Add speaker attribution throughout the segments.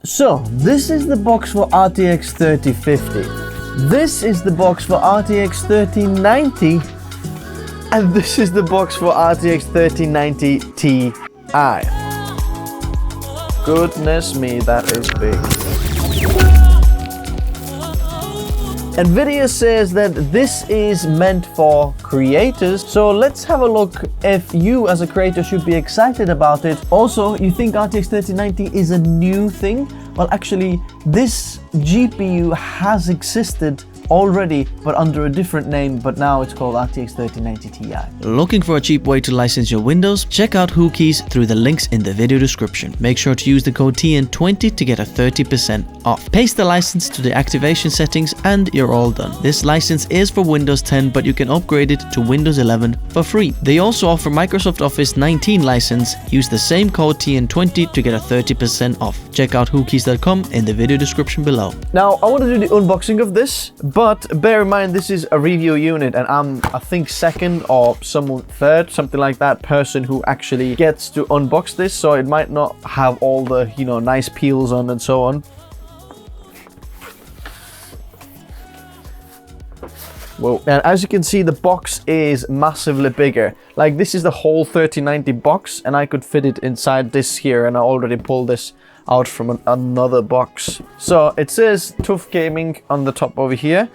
Speaker 1: So, this is the box for RTX 3050. This is the box for RTX 3090. And this is the box for RTX 3090 Ti. Goodness me, that is big. Nvidia says that this is meant for creators, so let's have a look if you as a creator should be excited about it. Also, you think RTX 3090 is a new thing? Well, actually, this GPU has existed already, but under a different name, but now it's called RTX 3090 Ti.
Speaker 2: Looking for a cheap way to license your Windows? Check out WhoKeys through the links in the video description. Make sure to use the code TN20 to get a 30% off. Paste the license to the activation settings and you're all done. This license is for Windows 10, but you can upgrade it to Windows 11 for free. They also offer Microsoft Office 19 license. Use the same code TN20 to get a 30% off. Check out whokeys.com in the video description below.
Speaker 1: Now, I want to do the unboxing of this, but bear in mind this is a review unit and I'm, I think, second or someone third, something like that, person who actually gets to unbox this, so it might not have all the, you know, nice peels on and so on. Whoa. And as you can see, the box is massively bigger. Like, this is the whole 3090 box and I could fit it inside this here, and I already pulled this out from another box. So it says TUF Gaming on the top over here.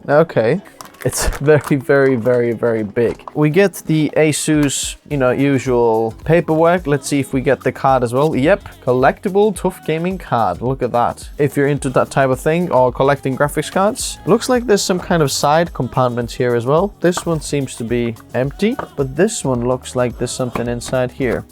Speaker 1: Okay, it's very, very, very, very big. We get the Asus, you know, usual paperwork. Let's see if we get the card as well. Yep, collectible TUF Gaming card. Look at that. If you're into that type of thing or collecting graphics cards. Looks like there's some kind of side compartments here as well. This one seems to be empty, but this one looks like there's something inside here.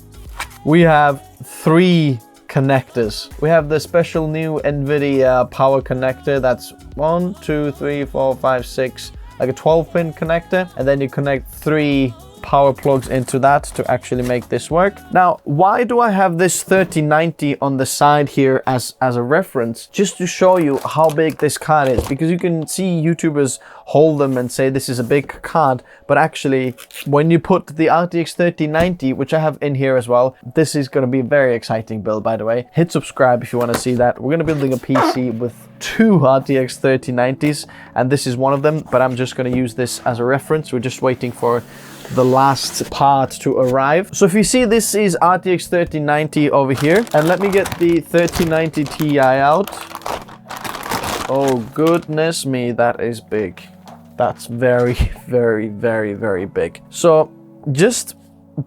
Speaker 1: We have 3 connectors. We have the special new Nvidia power connector. That's 1, 2, 3, 4, 5, 6, like a 12-pin connector. And then you connect 3 power plugs into that to actually make this work. Now, why do I have this 3090 on the side here as a reference? Just to show you how big this card is, because you can see YouTubers hold them and say this is a big card, but actually when you put the RTX 3090, which I have in here as well, this is going to be a very exciting build, by the way. Hit subscribe if you want to see that. We're going to be building a PC with 2 RTX 3090s, and this is one of them, but I'm just going to use this as a reference. We're just waiting for the last part to arrive. So if you see, this is RTX 3090 over here, and let me get the 3090 Ti out. Oh goodness me, that is big. That's very, very, very, very big. So just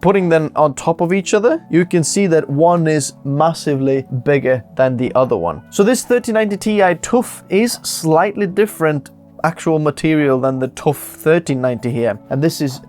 Speaker 1: putting them on top of each other, you can see that one is massively bigger than the other one. So this 3090 Ti TUF is slightly different actual material than the TUF 3090 here, and this is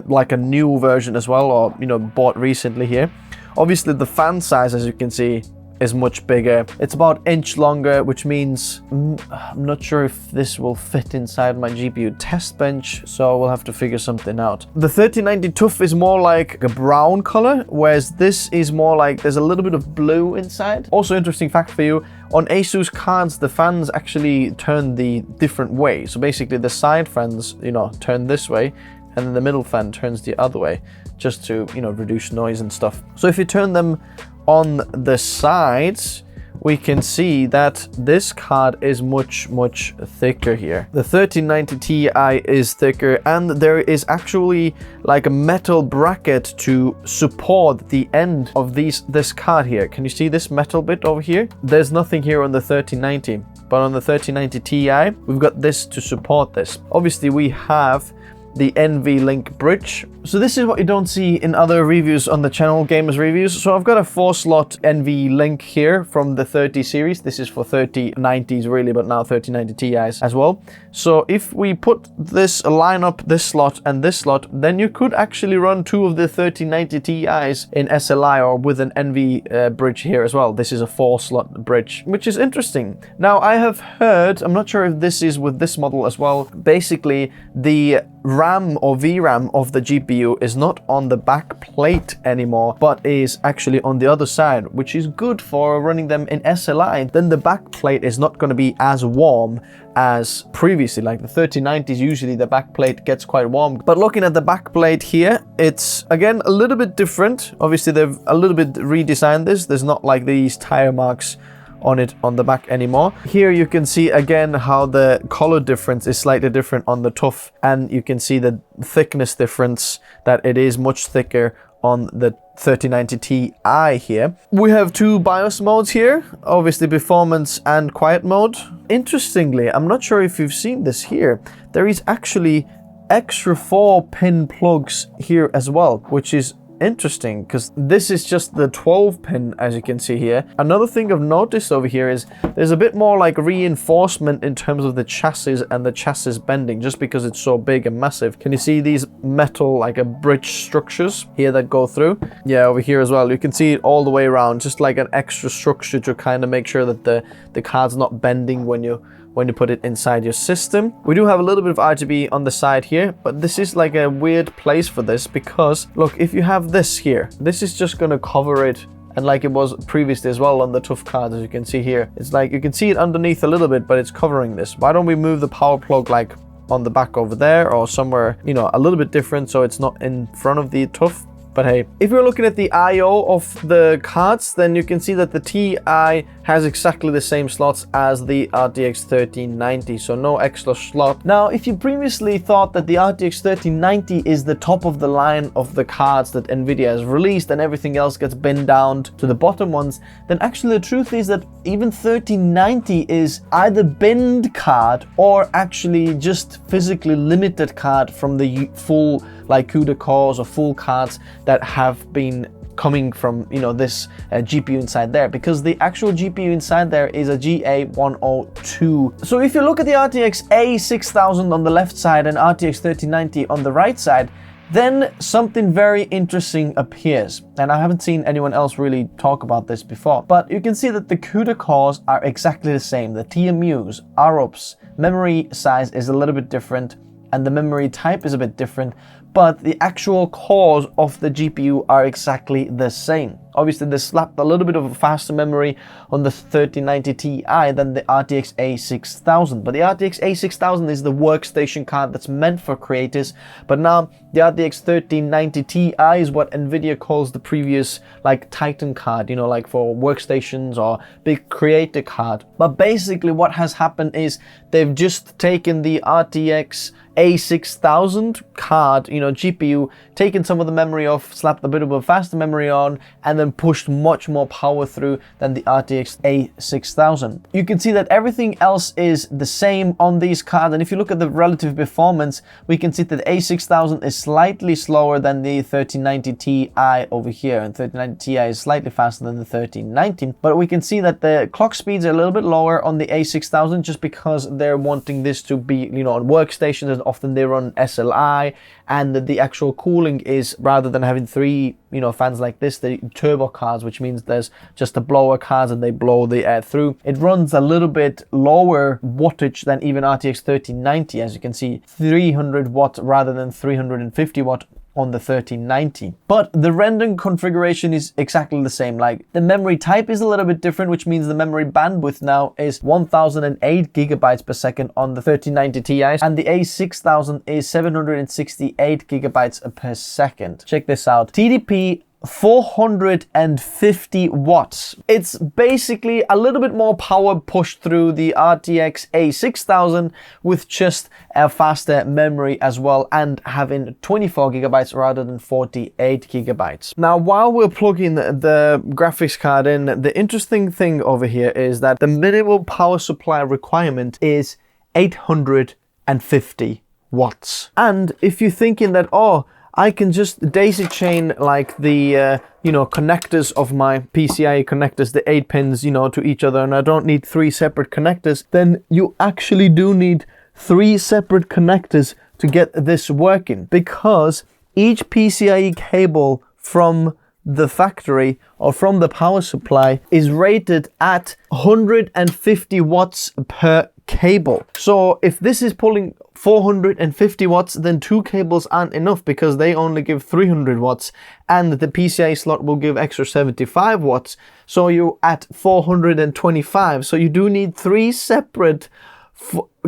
Speaker 1: like a new version as well, or, you know, bought recently here. Obviously the fan size, as you can see, is much bigger. It's about an inch longer, which means I'm not sure if this will fit inside my GPU test bench, so we'll have to figure something out. The 3090 TUF is more like a brown color, whereas this is more like there's a little bit of blue inside. Also, interesting fact for you, on Asus cards, the fans actually turn the different way. So basically the side fans, you know, turn this way, and then the middle fan turns the other way, just to, you know, reduce noise and stuff. So if you turn them on the sides, we can see that this card is much, much thicker here. The 3090 Ti is thicker, and there is actually like a metal bracket to support the end of this card here. Can you see this metal bit over here? There's nothing here on the 3090, but on the 3090 Ti, we've got this to support this. Obviously, we have the NVLink bridge. So this is what you don't see in other reviews on the channel, gamers reviews. So I've got a 4-slot NVLink here from the 30 series. This is for 3090s really, but now 3090 Ti's as well. So if we put this, line up this slot and this slot, then you could actually run 2 of the 3090 Ti's in SLI or with an NV bridge here as well. This is a 4-slot bridge, which is interesting. Now I have heard, I'm not sure if this is with this model as well, basically the RAM or VRAM of the GPU is not on the back plate anymore, but is actually on the other side, which is good for running them in SLI. Then the back plate is not going to be as warm as previously. Like the 3090s, usually the back plate gets quite warm. But looking at the back plate here, it's again a little bit different. Obviously, they've a little bit redesigned this. There's not like these tire marks on it on the back anymore. Here you can see again how the color difference is slightly different on the TUF, and you can see the thickness difference, that it is much thicker on the 3090ti here. We have two BIOS modes here, obviously performance and quiet mode. Interestingly, I'm not sure if you've seen this here, there is actually extra 4-pin plugs here as well, which is interesting because this is just the 12-pin, as you can see here. Another thing I've noticed over here is there's a bit more like reinforcement in terms of the chassis and the chassis bending, just because it's so big and massive. Can you see these metal like a bridge structures here that go through? Yeah, over here as well, you can see it all the way around, just like an extra structure to kind of make sure that the card's not bending when you put it inside your system. We do have a little bit of RGB on the side here, but this is like a weird place for this because look, if you have this here, this is just gonna cover it, and like it was previously as well on the TUF cards, as you can see here, it's like you can see it underneath a little bit, but it's covering this. Why don't we move the power plug like on the back over there, or somewhere, you know, a little bit different so it's not in front of the TUF? But hey, if you're looking at the I/O of the cards, then you can see that the Ti has exactly the same slots as the RTX 3090, so no extra slot. Now, if you previously thought that the RTX 3090 is the top of the line of the cards that Nvidia has released and everything else gets binned down to the bottom ones, then actually the truth is that even 3090 is either binned card or actually just physically limited card from the full like CUDA cores or full cards that have been coming from, you know, this GPU inside there, because the actual GPU inside there is a GA102. So if you look at the RTX A6000 on the left side and RTX 3090 on the right side, then something very interesting appears. And I haven't seen anyone else really talk about this before, but you can see that the CUDA cores are exactly the same. The TMUs, AROPs, memory size is a little bit different, and the memory type is a bit different, but the actual cores of the GPU are exactly the same. Obviously, they slapped a little bit of a faster memory on the 3090ti than the RTX A6000, but the RTX A6000 is the workstation card that's meant for creators, but now the RTX 3090ti is what Nvidia calls the previous like Titan card, you know, like for workstations or big creator card. But basically what has happened is they've just taken the RTX A6000 card, you know, GPU, taken some of the memory off, slapped a bit of a faster memory on, and then pushed much more power through than the RTX A6000. You can see that everything else is the same on these cards, and if you look at the relative performance, we can see that the A6000 is slightly slower than the 3090ti over here, and 3090ti is slightly faster than the 3090, but we can see that the clock speeds are a little bit lower on the A6000 just because they're wanting this to be, you know, on workstations, and often they run SLI, and the actual cooling is, rather than having three, you know, fans like this, the turbo cards, which means there's just a blower cards and they blow the air through. It runs a little bit lower wattage than even RTX 3090, as you can see, 300 watt rather than 350 watt on the 3090. But the rendering configuration is exactly the same. Like the memory type is a little bit different, which means the memory bandwidth now is 1008 gigabytes per second on the 3090 Ti, and the A6000 is 768 gigabytes per second. Check this out. TDP 450 watts. It's basically a little bit more power pushed through the RTX A6000 with just a faster memory as well, and having 24 gigabytes rather than 48 gigabytes. Now, while we're plugging the graphics card in, the interesting thing over here is that the minimal power supply requirement is 850 watts. And if you're thinking that, oh, I can just daisy chain like the, you know, connectors of my PCIe connectors, the 8 pins, you know, to each other, and I don't need 3 separate connectors, then you actually do need 3 separate connectors to get this working, because each PCIe cable from the factory or from the power supply is rated at 150 watts per cable. So if this is pulling 450 watts, then 2 cables aren't enough because they only give 300 watts and the PCIe slot will give extra 75 watts. So you're at 425. So you do need 3 separate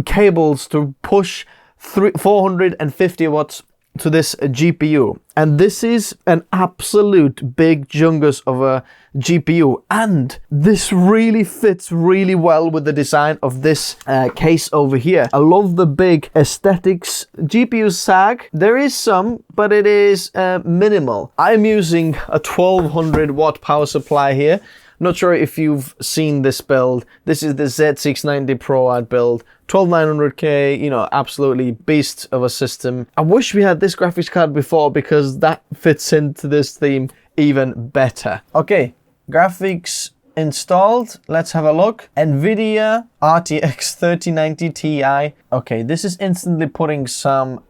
Speaker 1: cables to push 450 watts to this GPU. And this is an absolute big jungus of a GPU, and this really fits really well with the design of this case over here. I love the big aesthetics. GPU sag, there is some, but it is minimal. I'm using a 1200 watt power supply here. Not sure if you've seen this build. This is the Z690 Pro Art build. 12900K, you know, absolutely beast of a system. I wish we had this graphics card before because that fits into this theme even better. Okay, graphics installed. Let's have a look. Nvidia RTX 3090 Ti. Okay, this is instantly putting some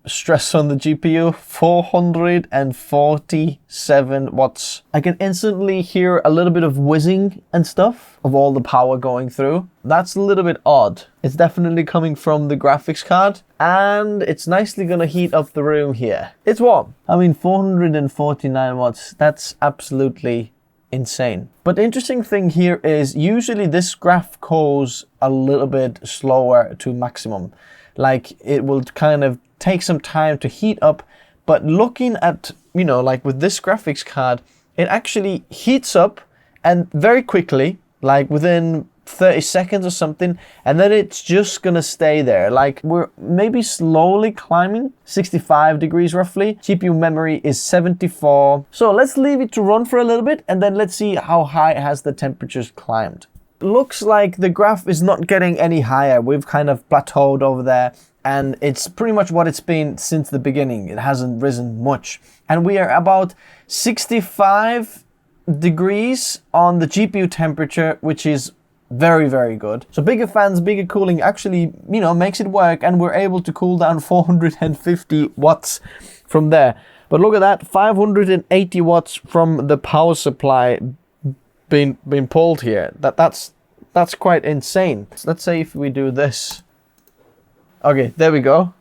Speaker 1: stress on the GPU. 447 watts. I can instantly hear a little bit of whizzing and stuff of all the power going through. That's a little bit odd. It's definitely coming from the graphics card, and it's nicely gonna heat up the room here. It's warm. I mean, 449 watts, that's absolutely insane. But the interesting thing here is usually this graph goes a little bit slower to maximum. Like it will kind of take some time to heat up, but looking at, you know, like with this graphics card, it actually heats up and very quickly, like within 30 seconds or something, and then it's just gonna stay there. Like we're maybe slowly climbing, 65 degrees roughly. GPU memory is 74. So let's leave it to run for a little bit and then let's see how high has the temperatures climbed. Looks like the graph is not getting any higher. We've kind of plateaued over there, and it's pretty much what it's been since the beginning. It hasn't risen much. And we are about 65 degrees on the GPU temperature, which is very, very good. So bigger fans, bigger cooling actually, you know, makes it work, and we're able to cool down 450 watts from there. But look at that, 580 watts from the power supply being pulled here. That's quite insane. So let's say if we do this. Okay, there we go.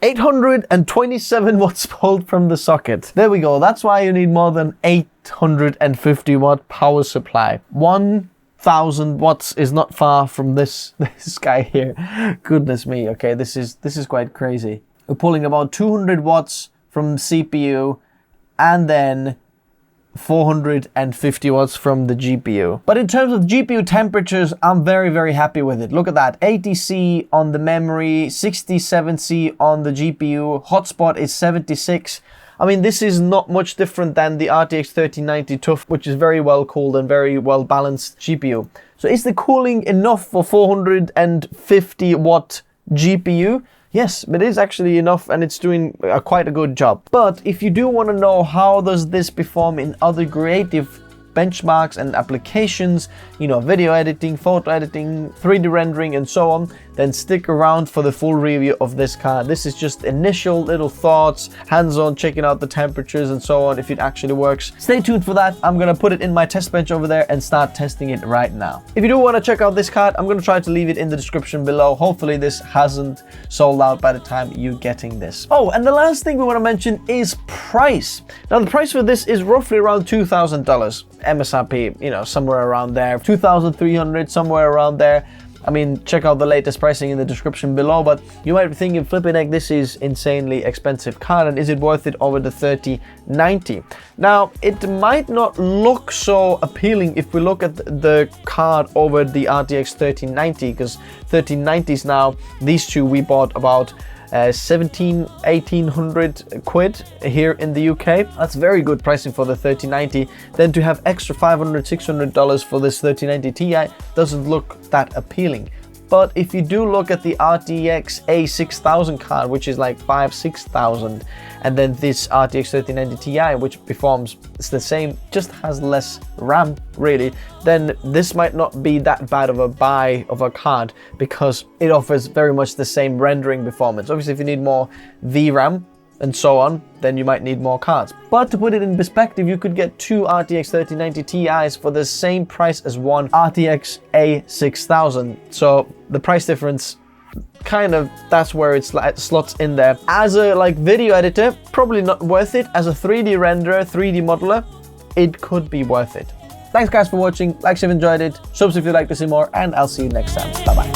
Speaker 1: 827 watts pulled from the socket. There we go. That's why you need more than 850 watt power supply. 1000 watts is not far from this guy here. Goodness me. Okay, this is quite crazy. We're pulling about 200 watts from CPU and then 450 watts from the GPU. But in terms of GPU temperatures, I'm very, very happy with it. Look at that, 80C on the memory, 67C on the GPU, hotspot is 76. I mean, this is not much different than the RTX 3090 TUF, which is very well cooled and very well balanced GPU. So is the cooling enough for 450 watt GPU? Yes, it is actually enough, and it's doing quite a good job. But if you do want to know how does this perform in other creative benchmarks and applications, you know, video editing, photo editing, 3D rendering, and so on, then stick around for the full review of this card. This is just initial little thoughts, hands-on, checking out the temperatures and so on, if it actually works. Stay tuned for that. I'm gonna put it in my test bench over there and start testing it right now. If you do want to check out this card, I'm gonna try to leave it in the description below. Hopefully this hasn't sold out by the time you're getting this. Oh, and the last thing we want to mention is price. Now the price for this is roughly around $2,000. MSRP, you know, somewhere around there, 2,300, somewhere around there. I mean, check out the latest pricing in the description below, but you might be thinking, flipping heck, this is insanely expensive card, and is it worth it over the 3090? Now, it might not look so appealing if we look at the card over the RTX 3090, because 3090s now, these two we bought about 1800 quid here in the UK. That's very good pricing for the 3090. Then to have extra $500-600 for this 3090 Ti doesn't look that appealing. But if you do look at the RTX A6000 card, which is like 5,000-6,000, and then this RTX 3090 Ti, which performs the same, just has less RAM really, then this might not be that bad of a buy of a card because it offers very much the same rendering performance. Obviously, if you need more VRAM and so on, then you might need more cards. But to put it in perspective, you could get two RTX 3090 Ti's for the same price as one RTX A6000. So the price difference kind of, that's where it slots in there. As a like video editor, probably not worth it. As a 3D renderer, 3D modeler, it could be worth it. Thanks guys for watching. Like if you enjoyed it, subs if you'd like to see more, and I'll see you next time. Bye bye.